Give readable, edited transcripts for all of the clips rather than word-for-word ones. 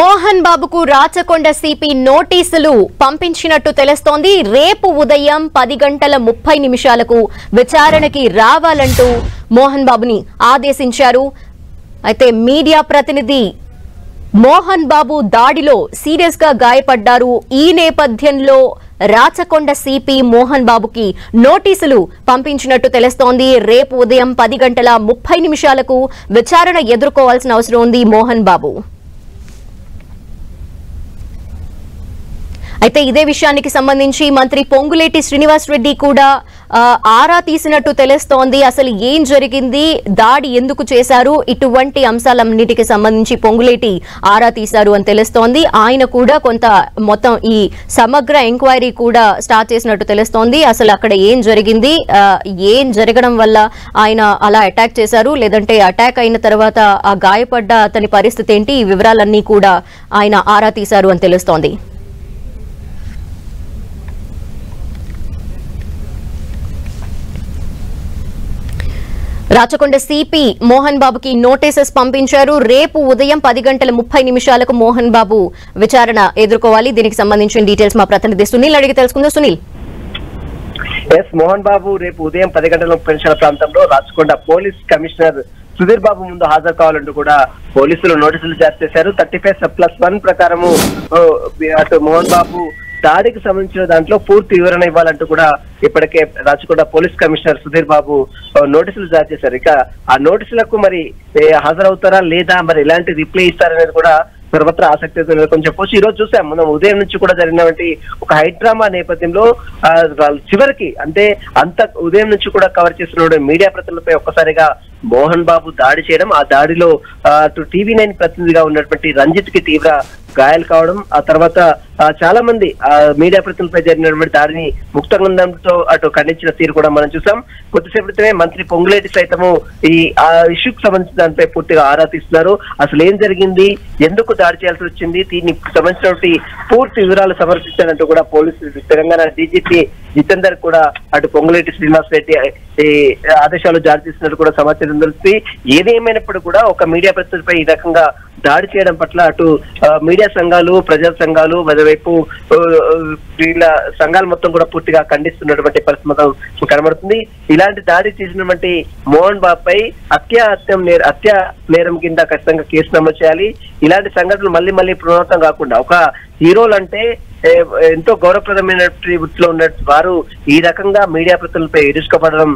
మోహన్ బాబుకు రాచకొండ సిపి నోటీసులు పంపించినట్టు తెలుస్తోంది. రేపు ఉదయం 10:30 విచారణకి రావాలంటూ మోహన్ బాబుని ఆదేశించారు. అయితే మీడియా ప్రతినిధి మోహన్ బాబు దాడిలో సీరియస్ గా గాయపడ్డారు. ఈ నేపథ్యంలో రాచకొండ సిపి మోహన్ బాబుకి నోటీసులు పంపించినట్టు తెలుస్తోంది. రేపు ఉదయం 10:30 విచారణ ఎదుర్కోవాల్సిన అవసరం ఉంది మోహన్ బాబు. అయితే ఇదే విషయానికి సంబంధించి మంత్రి పొంగులేటి శ్రీనివాస్ రెడ్డి కూడా ఆరా తీసినట్టు తెలుస్తోంది. అసలు ఏం జరిగింది, దాడి ఎందుకు చేశారు, ఇటువంటి అంశాలన్నిటికి సంబంధించి పొంగులేటి ఆరా తీశారు అని తెలుస్తోంది. ఆయన కూడా కొంత మొత్తం ఈ సమగ్ర ఎంక్వైరీ కూడా స్టార్ట్ చేసినట్టు తెలుస్తోంది. అసలు అక్కడ ఏం జరిగింది, ఏం జరగడం వల్ల ఆయన అలా అటాక్ చేశారు, లేదంటే అటాక్ అయిన తర్వాత ఆ గాయపడ్డ అతని పరిస్థితి ఏంటి, ఈ వివరాలన్నీ కూడా ఆయన ఆరా తీశారు అని తెలుస్తోంది. రాచకొండ సిపి మోహన్ బాబుకి నోటీసెస్ పంపించారు. రేపు ఉదయం 10:30 మోహన్ బాబు విచారణ ఎదుర్కోవాలి. దీనికి సంబంధించిన డీటెయిల్స్ మా ప్రతినిధి సునీల్ అడిగి తెలుసుకుందాం. సునీల్, మోహన్ బాబు రేపు ఉదయం 10:30 ప్రాంతంలో రాచకొండ పోలీస్ కమిషనర్ సుధీర్ బాబు ముందు హాజరు కావాలంటూ కూడా పోలీసులు నోటీసులు జారీ చేశారు. 35+1 ప్రకారము అటు మోహన్ బాబు దాడికి సంబంధించిన దాంట్లో పూర్తి వివరణ ఇవ్వాలంటూ కూడా ఇప్పటికే రాచకొండ పోలీస్ కమిషనర్ సుధీర్ బాబు నోటీసులు జారీ చేశారు. ఇక ఆ నోటీసులకు మరి హాజరవుతారా లేదా, మరి ఎలాంటి రిప్లై ఇస్తారనేది కూడా సర్వత్రా ఆసక్తితో నెలకొని చెప్పొచ్చు. ఈ రోజు చూసాం, మనం ఉదయం నుంచి కూడా జరిగినటువంటి ఒక హైడ్రామా నేపథ్యంలో చివరికి అంటే అంత ఉదయం నుంచి కూడా కవర్ చేస్తున్న మీడియా ప్రతినిధులపై ఒక్కసారిగా మోహన్ బాబు దాడి చేయడం, ఆ దాడిలో అటు TV9 ప్రతినిధిగా ఉన్నటువంటి రంజిత్ కి తీవ్ర గాయాలు కావడం, ఆ తర్వాత చాలా మంది మీడియా ప్రతినిధులపై జరిగినటువంటి దాడిని ముక్తగంధంతో అటు ఖండించిన తీరు కూడా మనం చూసాం. కొద్దిసేపు క్రితమే మంత్రి పొంగులేటి సైతము ఈ ఇష్యూకి సంబంధించిన దానిపై పూర్తిగా ఆరా తీస్తున్నారు. అసలు ఏం జరిగింది, ఎందుకు దాడి చేయాల్సి వచ్చింది, దీనికి సంబంధించినటువంటి పూర్తి వివరాలు సమర్పించాలంటూ కూడా పోలీసులు తెలంగాణ DGP జితేందర్ కూడా అటు పొంగులేటి శ్రీనివాస్ రెడ్డి ఆదేశాలు జారీ చేసినట్టు కూడా సమాచారం దొరుకుతుంది. ఏదేమైనప్పుడు కూడా ఒక మీడియా ప్రతినిధిపై ఈ రకంగా దాడి చేయడం పట్ల అటు మీడియా సంఘాలు, ప్రజా సంఘాలు, మరోవైపు వీళ్ళ సంఘాలు మొత్తం కూడా పూర్తిగా ఖండిస్తున్నటువంటి పరిస్థితి కనబడుతుంది. ఇలాంటి దాడి చేసినటువంటి మోహన్ బాబు పై హత్య నేరం కింద ఖచ్చితంగా కేసు నమోదు చేయాలి. ఇలాంటి సంఘటనలు మళ్ళీ మళ్ళీ పునరావృతం కాకుండా, ఒక హీరోలు అంటే ఎంతో గౌరవప్రదమైన వృత్తిలో ఉన్న వారు ఈ రకంగా మీడియా ప్రతినిధులపై ఇరుచుకోపడడం,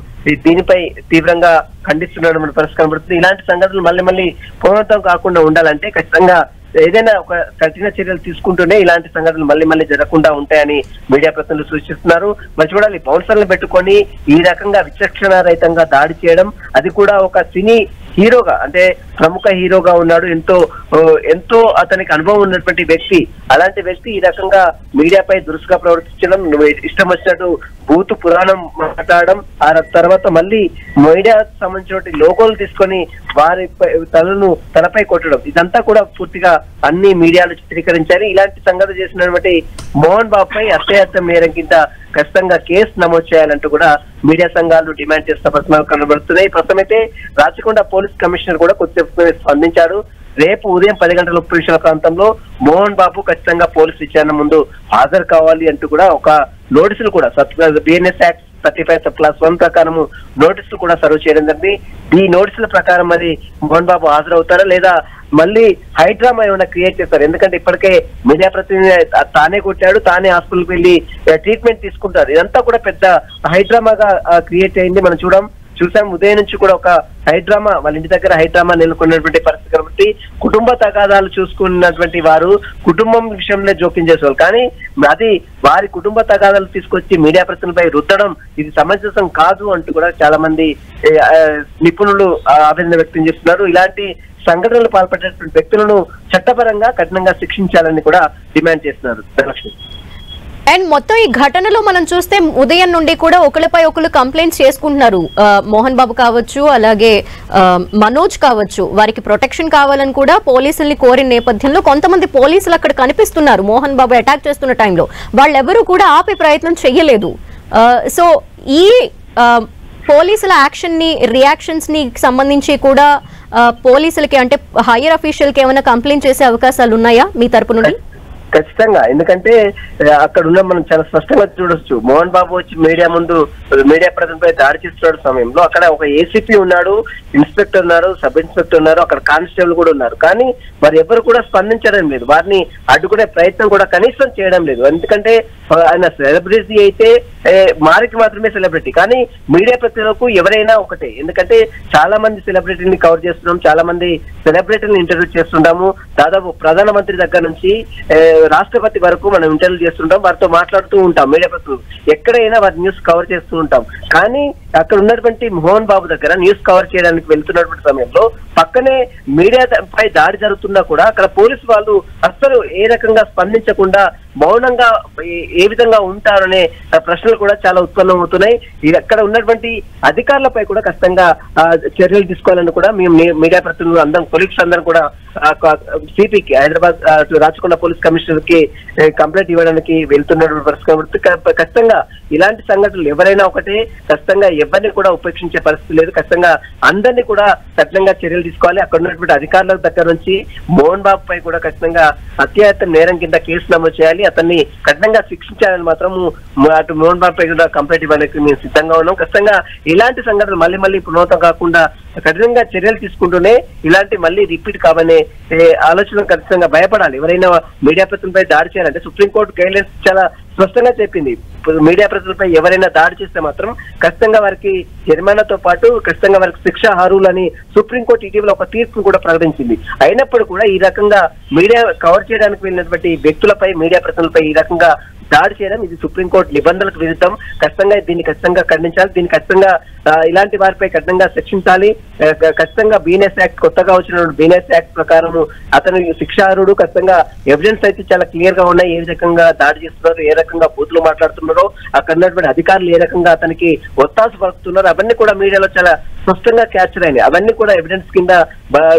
దీనిపై తీవ్రంగా ఖండిస్తున్న పరిస్థితి కనబడుతుంది. ఇలాంటి సంఘటనలు మళ్ళీ మళ్ళీ పునరావృతం కాకుండా ఉండాలంటే ఖచ్చితంగా ఏదైనా ఒక కఠిన చర్యలు తీసుకుంటూనే ఇలాంటి సంఘటనలు మళ్ళీ మళ్ళీ జరగకుండా ఉంటాయని మీడియా ప్రతినిధులు సూచిస్తున్నారు. మరి చూడాలి, బౌన్సర్లను పెట్టుకొని ఈ రకంగా విచక్షణ రహితంగా దాడి చేయడం, అది కూడా ఒక సినీ హీరోగా, అంటే ప్రముఖ హీరోగా ఉన్నాడు, ఎంతో అతనికి అనుభవం ఉన్నటువంటి వ్యక్తి, అలాంటి వ్యక్తి ఈ రకంగా మీడియాపై దురుసుగా ప్రవర్తించడం, ఇష్టం వచ్చినట్టు బూతు పురాణం మాట్లాడడం, ఆ తర్వాత మళ్ళీ మీడియా సంబంధించిన లోగోలు తీసుకొని వారి తలపై కొట్టడం, ఇదంతా కూడా పూర్తిగా అన్ని మీడియాలు చిత్రీకరించారు. ఇలాంటి సంగతి చేసినటువంటి మోహన్ బాబు పై హత్యాయత్నం నేరం కింద ఖచ్చితంగా కేసు నమోదు చేయాలంటూ కూడా మీడియా సంఘాలు డిమాండ్ చేస్తున్న పరిస్థితులు కనబడుతున్నాయి. ప్రస్తుతమైతే రాచకొండ పోలీస్ కమిషనర్ కూడా కొద్దిసేపు స్పందించారు. రేపు ఉదయం 10:30 ప్రాంతంలో మోహన్ బాబు ఖచ్చితంగా పోలీసు విచారణ ముందు హాజరు కావాలి అంటూ కూడా ఒక నోటీసులు కూడా BNS యాక్ట్ 35+1 ప్రకారం నోటీసులు కూడా సర్వ్ చేయడం జరిగింది. ఈ నోటీసుల ప్రకారం మరి మోహన్ బాబు హాజరవుతారా లేదా మళ్ళీ హైడ్రామా ఏమైనా క్రియేట్ చేస్తారు? ఎందుకంటే ఇప్పటికే మీడియా ప్రతినిధి తానే కొట్టాడు, తానే హాస్పిటల్కి వెళ్ళి ట్రీట్మెంట్ తీసుకుంటారు. ఇదంతా కూడా పెద్ద హైడ్రామాగా క్రియేట్ అయింది. మనం చూసాం ఉదయం నుంచి కూడా ఒక హైడ్రామా, వాళ్ళ ఇంటి దగ్గర హైడ్రామా నెలకొన్నటువంటి పరిస్థితి కాబట్టి కుటుంబ తగాదాలు చూసుకున్నటువంటి వారు కుటుంబం విషయంలో జోక్యం చేసేవాళ్ళు, కానీ అది వారి కుటుంబ తగాదాలు తీసుకొచ్చి మీడియా ప్రతినిధులపై రుద్దడం ఇది సమంజసం కాదు అంటూ కూడా చాలా మంది నిపుణులు ఆవేదన వ్యక్తం చేస్తున్నారు. ఇలాంటి సంఘటనలు పాల్పడేటువంటి వ్యక్తులను చట్టపరంగా కఠినంగా శిక్షించాలని కూడా డిమాండ్ చేస్తున్నారు. అండ్ మొత్తం ఈ ఘటనలో మనం చూస్తే ఉదయం నుండి కూడా ఒకరిపై ఒకరు కంప్లైంట్స్ చేసుకుంటున్నారు. మోహన్ బాబు కావచ్చు, అలాగే మనోజ్ కావచ్చు, వారికి ప్రొటెక్షన్ కావాలని కూడా పోలీసుల్ని కోరిన నేపథ్యంలో కొంతమంది పోలీసులు అక్కడ కనిపిస్తున్నారు. మోహన్ బాబు అటాక్ చేస్తున్న టైంలో వాళ్ళెవరూ కూడా ఆపే ప్రయత్నం చెయ్యలేదు. సో ఈ పోలీసుల యాక్షన్ ని, రియాక్షన్స్ ని సంబంధించి కూడా పోలీసులకి అంటే హైయర్ అఫీషియల్ కి ఏమైనా కంప్లైంట్ చేసే అవకాశాలు ఉన్నాయా మీ తరపు నుండి? ఖచ్చితంగా, ఎందుకంటే అక్కడ ఉన్న మనం చాలా స్పష్టంగా చూడొచ్చు. మోహన్ బాబు వచ్చి మీడియా ముందు మీడియా ప్రతినిధిపై దాడి చేస్తున్న సమయంలో అక్కడ ఒక ఏసీపీ ఉన్నాడు, ఇన్స్పెక్టర్ ఉన్నారు, సబ్ ఇన్స్పెక్టర్ ఉన్నారు, అక్కడ కానిస్టేబుల్ కూడా ఉన్నారు. కానీ మరి ఎవరు కూడా స్పందించడం లేదు, వారిని అడ్డుకునే ప్రయత్నం కూడా కనీసం చేయడం లేదు. ఎందుకంటే ఆయన సెలబ్రిటీ అయితే మారికి మాత్రమే సెలబ్రిటీ, కానీ మీడియా ప్రతినిధులకు ఎవరైనా ఒకటే. ఎందుకంటే చాలా మంది సెలబ్రిటీని కవర్ చేస్తున్నాం, చాలా మంది సెలబ్రిటీని ఇంటర్వ్యూ చేస్తుంటాము. దాదాపు ప్రధానమంత్రి దగ్గర నుంచి రాష్ట్రపతి వరకు మనం ఇంటర్వ్యూ చేస్తుంటాం, వారితో మాట్లాడుతూ ఉంటాం. మీడియా ప్రతినిధులు ఎక్కడైనా వారి న్యూస్ కవర్ చేస్తూ ఉంటాం. కానీ అక్కడ ఉన్నటువంటి మోహన్ బాబు దగ్గర న్యూస్ కవర్ చేయడానికి వెళ్తున్నటువంటి సమయంలో పక్కనే మీడియా పై దాడి జరుగుతున్నా కూడా అక్కడ పోలీసు వాళ్ళు అస్సలు ఏ రకంగా స్పందించకుండా మౌనంగా ఏ విధంగా ఉంటారనే ప్రశ్నలు కూడా చాలా ఉత్పన్నం అవుతున్నాయి. ఇది అక్కడ ఉన్నటువంటి అధికారులపై కూడా ఖచ్చితంగా చర్యలు తీసుకోవాలని కూడా మేము మీడియా ప్రతినిధులు అందరం కొలీగ్స్ అందరం కూడా సిపికి హైదరాబాద్ రాచకొండ పోలీస్ కమిషనర్ కి కంప్లైంట్ ఇవ్వడానికి వెళ్తున్నటువంటి పరిస్థితి. ఖచ్చితంగా ఇలాంటి సంఘటనలు ఎవరైనా ఒకటే, ఖచ్చితంగా ఎవరిని కూడా ఉపేక్షించే పరిస్థితి లేదు. ఖచ్చితంగా అందరినీ కూడా కఠినంగా చర్యలు తీసుకోవాలి. అక్కడ ఉన్నటువంటి అధికారుల దగ్గర నుంచి మోహన్ బాబు పై కూడా ఖచ్చితంగా హత్యాయత్నం నేరం కింద కేసు నమోదు చేయాలి, అతన్ని కఠినంగా శిక్షించాలని మాత్రం అటు మోహన్ బాబు పై కూడా కంప్లైంట్ ఇవ్వడానికి మేము సిద్ధంగా ఉన్నాం. ఖచ్చితంగా ఇలాంటి సంఘటనలు మళ్ళీ పునరావృతం కాకుండా కఠినంగా చర్యలు తీసుకుంటూనే ఇలాంటి మళ్ళీ రిపీట్ కావనే ఆలోచన ఖచ్చితంగా భయపడాలి. ఎవరైనా మీడియా ప్రతినిధులపై దాడి చేయాలంటే సుప్రీంకోర్టు గైడ్లైన్స్ చాలా స్పష్టంగా చెప్పింది. మీడియా ప్రతినిధులపై ఎవరైనా దాడి చేస్తే మాత్రం ఖచ్చితంగా వారికి జరిమానాతో పాటు ఖచ్చితంగా వారికి శిక్ష అర్హులని సుప్రీంకోర్టు ఇటీవల ఒక తీర్పును కూడా ప్రకటించింది. అయినప్పుడు కూడా ఈ రకంగా మీడియా కవర్ చేయడానికి వెళ్ళినటువంటి వ్యక్తులపై, మీడియా ప్రతినిధులపై ఈ రకంగా దాడి చేయడం ఇది సుప్రీంకోర్టు నిబంధనలకు విరుద్ధం. ఖచ్చితంగా దీన్ని ఖచ్చితంగా ఖండించాలి. దీన్ని ఖచ్చితంగా ఇలాంటి వారిపై కఠినంగా శిక్షించాలి. ఖచ్చితంగా బీఎన్ఎస్ యాక్ట్, కొత్తగా వచ్చిన బీఎన్ఎస్ యాక్ట్ ప్రకారం అతను శిక్షార్హుడు. ఖచ్చితంగా ఎవిడెన్స్ అయితే చాలా క్లియర్ గా ఉన్నాయి, ఏ రకంగా దాడి చేస్తున్నారు, ఏ రకంగా బూతులు మాట్లాడుతున్నారో, అక్కడ ఉన్నటువంటి అధికారులు ఏ రకంగా అతనికి ఒత్తాసు పలుకుతున్నారు, అవన్నీ కూడా మీడియాలో చాలా స్పష్టంగా క్యాప్చర్ అయినాయి. అవన్నీ కూడా ఎవిడెన్స్ కింద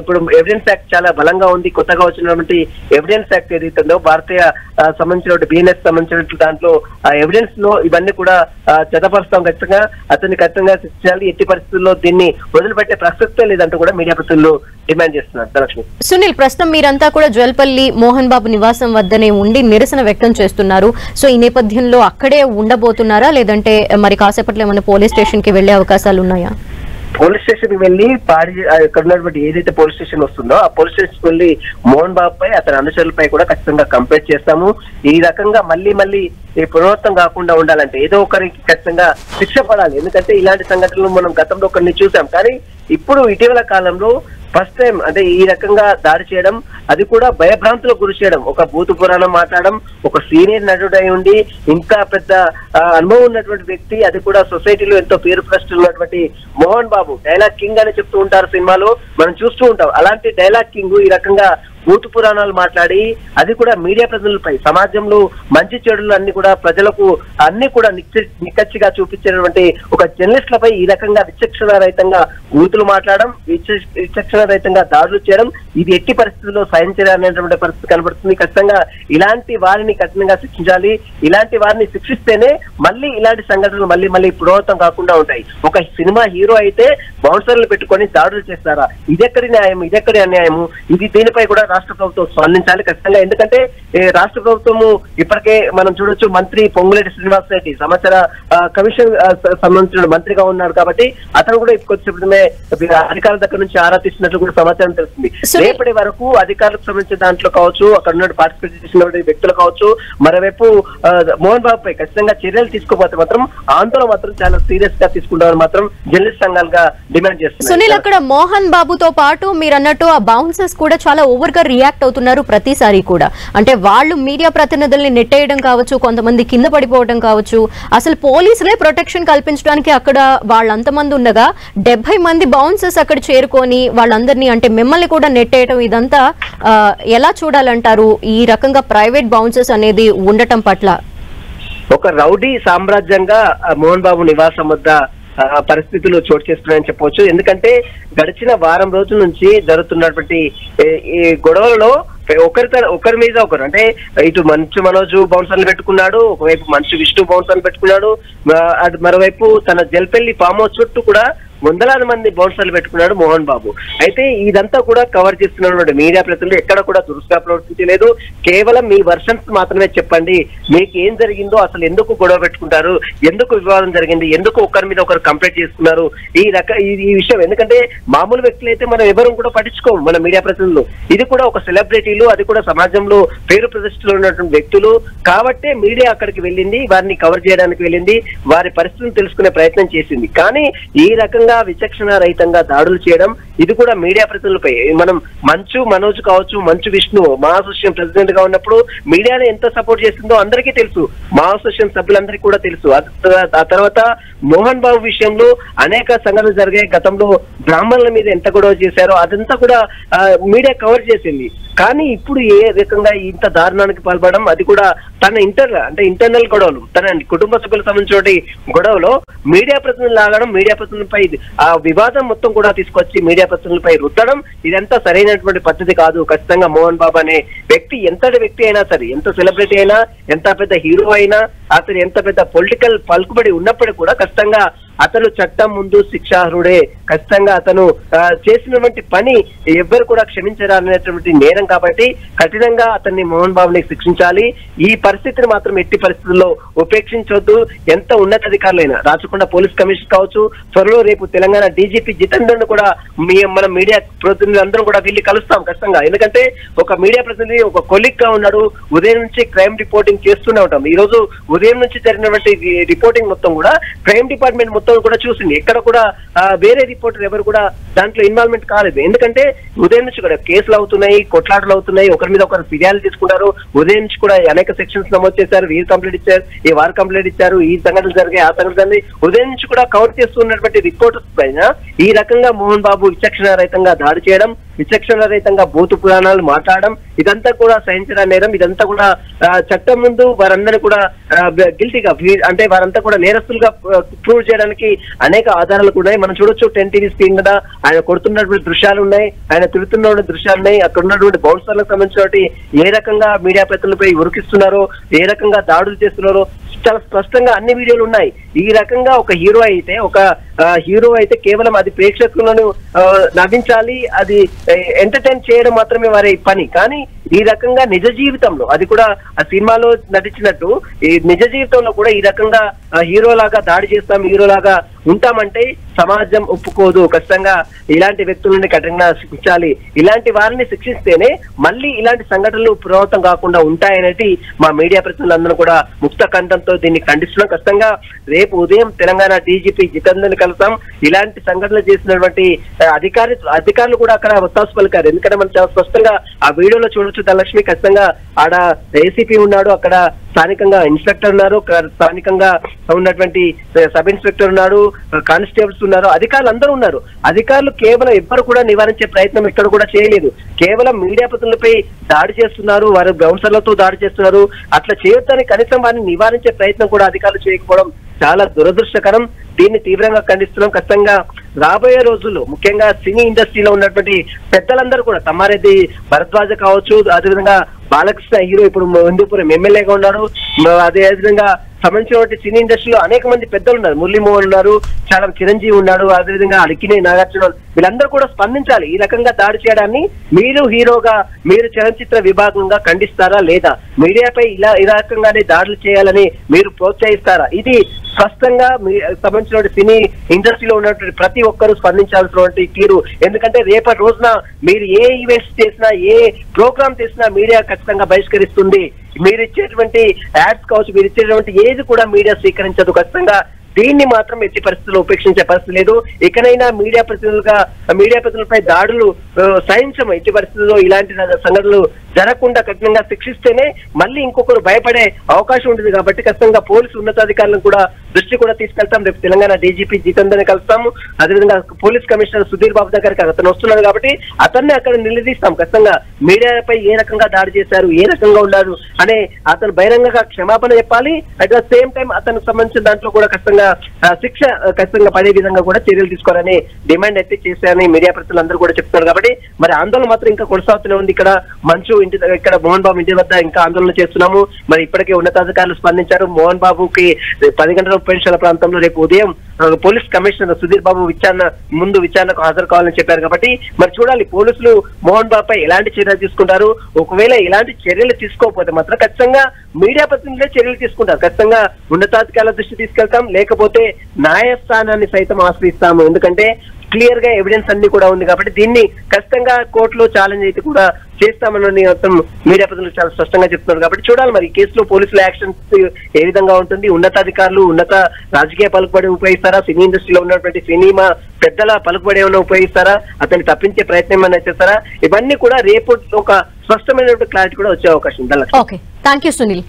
ఇప్పుడు ఎవిడెన్స్ యాక్ట్ చాలా బలంగా ఉంది. కొత్తగా వచ్చినటువంటి ఎవిడెన్స్ యాక్ట్ ఏదైతుందో భారతీయ సంబంధించిన బీఎన్ఎస్ సంబంధించిన దాంట్లో ఆ ఎవిడెన్స్ లో ఇవన్నీ కూడా జతపరుస్తాం. ఖచ్చితంగా అతన్ని ఖచ్చితంగా శిక్షించాలి. ఎట్టి పరిస్థితుల్లో దీన్ని వదిలిపెట్టే ప్రసక్తే లేదంటూ కూడా మీడియా ప్రతినిధులు డిమాండ్ చేస్తున్నారు. ధనలక్ష్మి, సునీల్, ప్రస్తుతం మీరంతా కూడా జ్వల్పల్లి మోహన్ బాబు నివాసం వద్దనే ఉండి నిరసన వ్యక్తం చేస్తున్నారు. సో ఈ నేపథ్యంలో అక్కడే ఉండబోతున్నారా, లేదంటే మరి కాసేపట్లో ఏమైనా పోలీస్ స్టేషన్ కి వెళ్లే అవకాశాలు ఉన్నాయా? పోలీస్ స్టేషన్ కి వెళ్ళి ఇక్కడ ఉన్నటువంటి ఏదైతే పోలీస్ స్టేషన్ వస్తుందో ఆ పోలీస్ స్టేషన్ కి వెళ్ళి మోహన్ బాబు పై, అతని అనుచరులపై కూడా ఖచ్చితంగా కంప్లైంట్ చేస్తాము. ఈ రకంగా మళ్ళీ పునరావృతం కాకుండా ఉండాలంటే ఏదో ఒకరికి ఖచ్చితంగా శిక్ష పడాలి. ఎందుకంటే ఇలాంటి సంఘటనలు మనం గతంలో కొన్ని చూసాం, కానీ ఇప్పుడు ఇటీవల కాలంలో ఫస్ట్ టైం అంటే ఈ రకంగా దాడి చేయడం, అది కూడా భయభ్రాంతులకు గురి చేయడం, ఒక భూత పురాణం మాట్లాడడం, ఒక సీనియర్ నటుడై ఉండి ఇంకా పెద్ద అనుభవం ఉన్నటువంటి వ్యక్తి, అది కూడా సొసైటీలో ఎంతో పేరు ప్రశ్నలు ఉన్నటువంటి మోహన్ బాబు డైలాగ్ కింగ్ అని చెప్తూ ఉంటారు సినిమాలో, మనం చూస్తూ ఉంటాం. అలాంటి డైలాగ్ కింగ్ ఈ రకంగా భూత పురాణాలు మాట్లాడి, అది కూడా మీడియా ప్రజలపై, సమాజంలో మంచి చెడులు అన్ని కూడా ప్రజలకు అన్ని కూడా నిక్కచ్చిగా చూపించేటువంటి ఒక జర్నలిస్టులపై ఈ రకంగా విచక్షణ రహితంగా బూతులు మాట్లాడడం, విచక్షణ రహితంగా దాడులు చేయడం, ఇది ఎట్టి పరిస్థితుల్లో సహించలేనటువంటి పరిస్థితి కనబడుతుంది. ఖచ్చితంగా ఇలాంటి వారిని కఠినంగా శిక్షించాలి. ఇలాంటి వారిని శిక్షిస్తేనే మళ్ళీ ఇలాంటి సంఘటనలు మళ్ళీ పునరావృతం కాకుండా ఉంటాయి. ఒక సినిమా హీరో అయితే బౌన్సర్లు పెట్టుకొని దాడులు చేస్తారా? ఇదెక్కడి న్యాయం, ఇదెక్కడి అన్యాయము? దీనిపై కూడా రాష్ట్ర ప్రభుత్వం స్పందించాలి ఖచ్చితంగా. ఎందుకంటే రాష్ట్ర ప్రభుత్వము ఇప్పటికే మనం చూడొచ్చు, మంత్రి పొంగులేటి శ్రీనివాస్ రెడ్డి సమాచార కమిషన్ సంబంధించిన మంత్రిగా ఉన్నాడు కాబట్టి అతను కూడా కొద్దిసేపటిమే అధికారుల దగ్గర నుంచి ఆరా తీసినట్లు కూడా సమాచారం తెలుస్తుంది. రేపటి వరకు అధికారులకు సంబంధించిన దాంట్లో కావచ్చు, అక్కడ ఉన్న పార్టిసిపేట్ చేసిన వ్యక్తులు కావచ్చు, మరోవైపు మోహన్ బాబు పై ఖచ్చితంగా చర్యలు తీసుకోకపోతే మాత్రం ఆందోళన మాత్రం చాలా సీరియస్ గా తీసుకుంటామని మాత్రం జర్నలిస్ట్ సంఘాలుగా డిమాండ్ చేస్తున్నారు. సునీల్, అక్కడ మోహన్ బాబుతో పాటు మీరు అన్నట్టు ఆ బౌన్సర్స్ కూడా చాలా ఓవర్ గా రియాక్ట్ అవుతున్నారు ప్రతిసారి కూడా. అంటే వాళ్ళు మీడియా ప్రతినిధుల్ని నెట్టేయడం కావచ్చు, కొంతమంది కింద పడిపోవడం కావచ్చు, అసలు పోలీసులే ప్రొటెక్షన్ కల్పించడానికి అక్కడ వాళ్ళంతమంది ఉండగా 70 మంది బౌన్సర్స్ అక్కడ చేరుకొని వాళ్ళందరినీ అంటే మిమ్మల్ని కూడా నెట్టేయడం, ఇదంతా ఎలా చూడాలంటారు ఈ రకంగా ప్రైవేట్ బౌన్సర్స్ అనేది ఉండటం పట్ల? ఒక రౌడీ సామ్రాజ్యంగా మోహన్ బాబు నివాసం వద్ద పరిస్థితులు చోటు చేసుకున్నాయని చెప్పవచ్చు. ఎందుకంటే వారం రోజుల నుంచి జరుగుతున్నటువంటి ఈ గొడవలలో ఒకరి మీద ఒకరు, అంటే ఇటు మంచు మనోజ్ బౌన్సర్లు పెట్టుకున్నాడు, ఒకవైపు మంచు విష్ణు బౌన్సర్లు పెట్టుకున్నాడు, మరోవైపు తన జల్పల్లి ఫామ్ హౌస్ చుట్టూ కూడా వందలాది మంది బౌన్సర్లు పెట్టుకున్నాడు మోహన్ బాబు. అయితే ఇదంతా కూడా కవర్ చేస్తున్నటువంటి మీడియా ప్రతినిధులు ఎక్కడ కూడా దురుసుగా ప్రవర్తించలేదు. కేవలం మీ వర్షన్స్ మాత్రమే చెప్పండి, మీకు ఏం జరిగిందో, అసలు ఎందుకు గొడవ పెట్టుకుంటారు, ఎందుకు వివాదం జరిగింది, ఎందుకు ఒకరి మీద ఒకరు కంప్లైంట్ చేసుకున్నారు, ఈ విషయం. ఎందుకంటే మామూలు వ్యక్తులు అయితే మనం ఎవరు కూడా పట్టించుకోము, మన మీడియా ప్రతినిధులు. ఇది కూడా ఒక సెలబ్రిటీలు, అది కూడా సమాజంలో పేరు ప్రతిష్టలు ఉన్నటువంటి వ్యక్తులు కాబట్టే మీడియా అక్కడికి వెళ్ళింది, వారిని కవర్ చేయడానికి వెళ్ళింది, వారి పరిస్థితులను తెలుసుకునే ప్రయత్నం చేసింది. కానీ ఈ రకంగా విచక్షణ రహితంగా దాడులు చేయడం ఇది కూడా మీడియా ప్రతినిధులపై. మనం మంచు మనోజ్ కావచ్చు, మంచు విష్ణు మా అసోసియేషన్ ప్రెసిడెంట్ గా ఉన్నప్పుడు మీడియాని ఎంత సపోర్ట్ చేస్తుందో అందరికీ తెలుసు, మా అసోసియేషన్ సభ్యులందరికీ కూడా తెలుసు. ఆ తర్వాత మోహన్ బాబు విషయంలో అనేక సంఘటనలు జరిగాయి. గతంలో బ్రాహ్మణుల మీద ఎంత గొడవ చేశారో అదంతా కూడా మీడియా కవర్ చేసింది. కానీ ఇప్పుడు ఏ రకంగా ఇంత దారుణానికి పాల్పడడం, అది కూడా తన ఇంటర్నల్ గొడవలు, తన కుటుంబ సభ్యులకు సంబంధించిన గొడవలో మీడియా ప్రతినిధులు లాగడం, మీడియా ప్రతినిధులపై ఆ వివాదం మొత్తం కూడా తీసుకొచ్చి మీడియా ప్రతినిధులపై రుద్దడం ఇదంతా సరైనటువంటి పద్ధతి కాదు. ఖచ్చితంగా మోహన్ బాబు అనే వ్యక్తి ఎంతటి వ్యక్తి అయినా సరే, ఎంత సెలబ్రిటీ అయినా, ఎంత పెద్ద హీరో అయినా, అతను ఎంత పెద్ద పొలిటికల్ పలుకుబడి ఉన్నప్పటికీ కూడా ఖచ్చితంగా అతను చట్టం ముందు శిక్షార్హుడే. ఖచ్చితంగా అతను చేసినటువంటి పని ఎవ్వరు కూడా క్షమించరానేటువంటి నేరం కాబట్టి కఠినంగా అతన్ని మోహన్ బాబుని శిక్షించాలి. ఈ పరిస్థితిని మాత్రం ఎట్టి పరిస్థితుల్లో ఉపేక్షించొద్దు. ఎంత ఉన్నతాధికారులైనా, రాచకొండ పోలీస్ కమిషనర్ కావచ్చు, త్వరలో రేపు తెలంగాణ డీజీపీ జితేందర్ ను కూడా మనం మీడియా ప్రతినిధులు అందరం కూడా వెళ్ళి కలుస్తాం ఖచ్చితంగా. ఎందుకంటే ఒక మీడియా ప్రతినిధి ఒక కొలీగ్ గా ఉన్నాడు, ఉదయం నుంచి క్రైమ్ రిపోర్టింగ్ చేస్తూనే ఉంటాం. ఈ రోజు ఉదయం నుంచి జరిగినటువంటి రిపోర్టింగ్ మొత్తం కూడా క్రైమ్ డిపార్ట్మెంట్ మొత్తం కూడా చూసింది. ఎక్కడ కూడా వేరే రిపోర్టర్ ఎవరు కూడా దాంట్లో ఇన్వాల్వ్మెంట్ కాలేదు. ఎందుకంటే ఉదయం నుంచి కూడా కేసులు అవుతున్నాయి, కొట్లాటలు అవుతున్నాయి, ఒకరి మీద ఒకరు ఫిర్యాదులు తీసుకున్నారు. ఉదయం నుంచి కూడా అనేక సెక్షన్స్ నమోదు చేశారు, వీరు కంప్లైంట్ ఇచ్చారు, ఈ వారు కంప్లైంట్ ఇచ్చారు, ఈ సంఘటనలు జరిగాయి, ఆ సంఘటన జరిగాయి. ఉదయం నుంచి కూడా కవర్ చేస్తున్నటువంటి రిపోర్టర్స్ పైన ఈ రకంగా మోహన్ బాబు విచక్షణ రహితంగా దాడి చేయడం, విచక్షణ రహితంగా భూతు పురాణాలు మాట్లాడడం ఇదంతా కూడా సహించడా నేరం. ఇదంతా కూడా చట్టం ముందు వారందరినీ కూడా గిల్టీగా, అంటే వారంతా కూడా నేరస్తులుగా ప్రూవ్ చేయడానికి అనేక ఆధారాలు కూడా ఉన్నాయి. మనం చూడొచ్చు 10 TV స్క్రీన్ మీద ఆయన కొడుతున్నటువంటి దృశ్యాలు ఉన్నాయి, ఆయన తిరుగుతున్న దృశ్యాలు ఉన్నాయి. అక్కడ ఉన్నటువంటి బౌన్సర్లకు సంబంధించినటువంటి ఏ రకంగా మీడియా ప్రతినిధులపై ఉరికిస్తున్నారో, ఏ రకంగా దాడులు చేస్తున్నారో చాలా స్పష్టంగా అన్ని వీడియోలు ఉన్నాయి. ఈ రకంగా ఒక హీరో అయితే కేవలం అది ప్రేక్షకులను నవ్వించాలి, అది ఎంటర్టైన్ చేయడం మాత్రమే వారి పని. కానీ ఈ రకంగా నిజ జీవితంలో, అది కూడా ఆ సినిమాలో నటించినట్టు ఈ నిజ జీవితంలో కూడా ఈ రకంగా హీరోలాగా దాడి చేస్తాం, హీరోలాగా ఉంటామంటే సమాజం ఒప్పుకోదు. ఖచ్చితంగా ఇలాంటి వ్యక్తులని కఠినంగా శిక్షించాలి. ఇలాంటి వారిని శిక్షిస్తేనే మళ్ళీ ఇలాంటి సంఘటనలు పునరావృతం కాకుండా ఉంటాయనేది మా మీడియా ప్రతినిధులందరూ కూడా ముక్త కంఠంతో దీన్ని ఖండిస్తున్నాం. ఖచ్చితంగా రేపు ఉదయం తెలంగాణ డీజీపీ జితేందర్ని కలుస్తాం. ఇలాంటి సంఘటనలు చేసినటువంటి అధికారులు కూడా అక్కడ ఒత్తాసు పలికారు. ఎందుకంటే మనం చాలా స్పష్టంగా ఆ వీడియోలో చూడొచ్చు, ధనలక్ష్మి ఖచ్చితంగా ఆడ ఏసీపీ ఉన్నాడు, అక్కడ స్థానికంగా ఇన్స్పెక్టర్ ఉన్నారు, స్థానికంగా ఉన్నటువంటి సబ్ ఇన్స్పెక్టర్ ఉన్నాడు, కానిస్టేబుల్స్ ఉన్నారు, అధికారులు అందరూ ఉన్నారు. అధికారులు కేవలం ఎవ్వరు కూడా నివారించే ప్రయత్నం ఇక్కడ కూడా చేయలేదు. కేవలం మీడియా ప్రతినిధులపై దాడి చేస్తున్నారు, వారు బౌన్సర్లతో దాడి చేస్తున్నారు. అట్లా చేయొద్దని కనీసం వారిని నివారించే ప్రయత్నం కూడా అధికారులు చేయకపోవడం చాలా దురదృష్టకరం. దీన్ని తీవ్రంగా ఖండిస్తున్నాం. ఖచ్చితంగా రాబోయే రోజుల్లో ముఖ్యంగా సినీ ఇండస్ట్రీలో ఉన్నటువంటి పెద్దలందరూ కూడా, తమ్మారెడ్డి భరద్వాజ కావచ్చు, అదేవిధంగా బాలకృష్ణ హీరో ఇప్పుడు హిందూపురం ఎమ్మెల్యేగా ఉన్నాడు, అదేవిధంగా సంబంధించినటువంటి సినీ ఇండస్ట్రీలో అనేక మంది పెద్దలు ఉన్నారు, మురళీమోహన్ ఉన్నారు, చాలా చిరంజీవి ఉన్నాడు, అదేవిధంగా అలికినే నాగార్జున, వీళ్ళందరూ కూడా స్పందించాలి. ఈ రకంగా దాడి చేయడాన్ని మీరు హీరోగా, మీరు చలనచిత్ర విభాగంగా ఖండిస్తారా లేదా? మీడియాపై ఈ రకంగానే దాడులు చేయాలని మీరు ప్రోత్సహిస్తారా? ఇది స్పష్టంగా సంబంధించిన సినీ ఇండస్ట్రీలో ఉన్నటువంటి ప్రతి ఒక్కరూ స్పందించాల్సినటువంటి తీరు. ఎందుకంటే రేపటి రోజున మీరు ఏ ఈవెంట్స్ చేసినా, ఏ ప్రోగ్రామ్ చేసినా మీడియా ఖచ్చితంగా బహిష్కరిస్తుంది. మీరు ఇచ్చేటువంటి యాడ్స్ కావచ్చు, మీరు ఇచ్చేటువంటి ఏది కూడా మీడియా స్వీకరించదు. ఖచ్చితంగా దీన్ని మాత్రం ఎట్టి పరిస్థితుల్లో ఉపేక్షించే పరిస్థితి లేదు. ఇకనైనా మీడియా ప్రతినిధులపై దాడులు సహించము. ఎట్టి పరిస్థితుల్లో ఇలాంటి సంఘటనలు జరగకుండా కఠినంగా శిక్షిస్తేనే మళ్ళీ ఇంకొకరు భయపడే అవకాశం ఉంటుంది. కాబట్టి ఖచ్చితంగా పోలీసు ఉన్నతాధికారులను కూడా దృష్టి కూడా తీసుకెళ్తాం. రేపు తెలంగాణ డీజీపీ జితేందర్ని కలుస్తాము. అదేవిధంగా పోలీస్ కమిషనర్ సుధీర్ బాబు దగ్గరికి అతను వస్తున్నాడు కాబట్టి అతన్ని అక్కడ నిలదీస్తాం. ఖచ్చితంగా మీడియాపై ఏ రకంగా దాడి చేశారు, ఏ రకంగా ఉన్నారు అనే అతను బహిరంగంగా క్షమాపణ చెప్పాలి. అట్ ద సేమ్ టైం అతనికి సంబంధించిన దాంట్లో కూడా ఖచ్చితంగా శిక్ష ఖచ్చితంగా పడే విధంగా కూడా చర్యలు తీసుకోవాలని డిమాండ్ అయితే చేశారని మీడియా ప్రతినిధులు అందరూ కూడా చెప్తున్నారు. కాబట్టి మరి ఆందోళన మాత్రం ఇంకా కొనసాగుతూనే ఉంది. ఇక్కడ మంచు ఇక్కడ మోహన్ బాబు ఇంటి వద్ద ఇంకా ఆందోళన చేస్తున్నాము. మరి ఇప్పటికే ఉన్నతాధికారులు స్పందించారు. మోహన్ బాబుకి 10 గంటల 30 నిమిషాల ప్రాంతంలో రేపు ఉదయం పోలీస్ కమిషనర్ సుధీర్ బాబు విచారణకు హాజరు కావాలని చెప్పారు. కాబట్టి మరి చూడాలి పోలీసులు మోహన్ బాబు పై ఎలాంటి చర్యలు తీసుకుంటారు. ఒకవేళ ఇలాంటి చర్యలు తీసుకోకపోతే మాత్రం ఖచ్చితంగా మీడియా ప్రతినిధులే చర్యలు తీసుకుంటారు. ఖచ్చితంగా ఉన్నతాధికారుల దృష్టి తీసుకెళ్తాం, లేకపోతే న్యాయస్థానాన్ని సైతం ఆశ్రయిస్తాము. ఎందుకంటే క్లియర్ గా ఎవిడెన్స్ అన్ని కూడా ఉంది కాబట్టి దీన్ని ఖచ్చితంగా కోర్టులో ఛాలెంజ్ అయితే కూడా చేస్తామని మొత్తం మీడియా ప్రతినిధులు చాలా స్పష్టంగా చెప్తున్నారు. కాబట్టి చూడాలి మరి ఈ కేసులో పోలీసుల యాక్షన్స్ ఏ విధంగా ఉంటుంది. ఉన్నతాధికారులు ఉన్నత రాజకీయ పలుకుబడి ఉపయోగిస్తారా, సినీ ఇండస్ట్రీలో ఉన్నటువంటి సినిమా పెద్దల పలుకుబడి ఏమైనా ఉపయోగిస్తారా, అతన్ని తప్పించే ప్రయత్నం ఏమైనా చేస్తారా, ఇవన్నీ కూడా రేపు ఒక స్పష్టమైనటువంటి క్లారిటీ కూడా వచ్చే అవకాశం ఉంది. Okay, thank you Sunil.